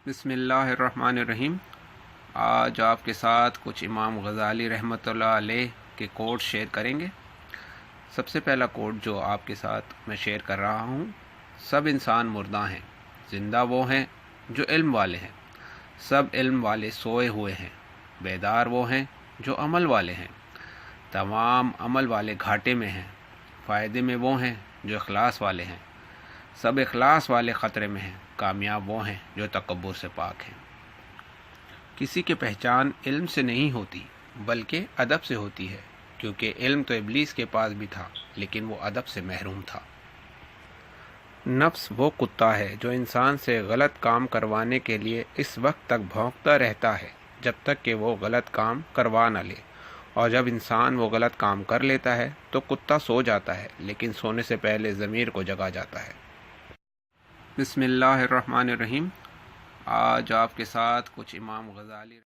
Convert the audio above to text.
बिस्मिल्लाहिर्रहमानिर्रहीम। आज आपके साथ कुछ इमाम गज़ाली रहमतुल्लाह अलैह के कोट शेयर करेंगे। सबसे पहला कोट जो आपके साथ मैं शेयर कर रहा हूँ, सब इंसान मुर्दा हैं, ज़िंदा वो हैं जो इल्म वाले हैं। सब इल्म वाले सोए हुए हैं, बेदार वो हैं जो अमल वाले हैं। तमाम अमल वाले घाटे में हैं, फ़ायदे में वो हैं जो इखलास वाले हैं। सब इखलास वाले ख़तरे में हैं, कामयाब वो हैं जो तकब्बुर से पाक हैं। किसी की पहचान इल्म से नहीं होती बल्कि अदब से होती है, क्योंकि इल्म तो इब्लीस के पास भी था लेकिन वो अदब से महरूम था। नफ्स वो कुत्ता है जो इंसान से गलत काम करवाने के लिए इस वक्त तक भौंकता रहता है जब तक कि वो गलत काम करवा न ले, और जब इंसान वो गलत काम कर लेता है तो कुत्ता सो जाता है, लेकिन सोने से पहले ज़मीर को जगा जाता है। बिस्मिल्लाहिर्रहमानिर्रहीम। आज आपके साथ कुछ इमाम गज़ाली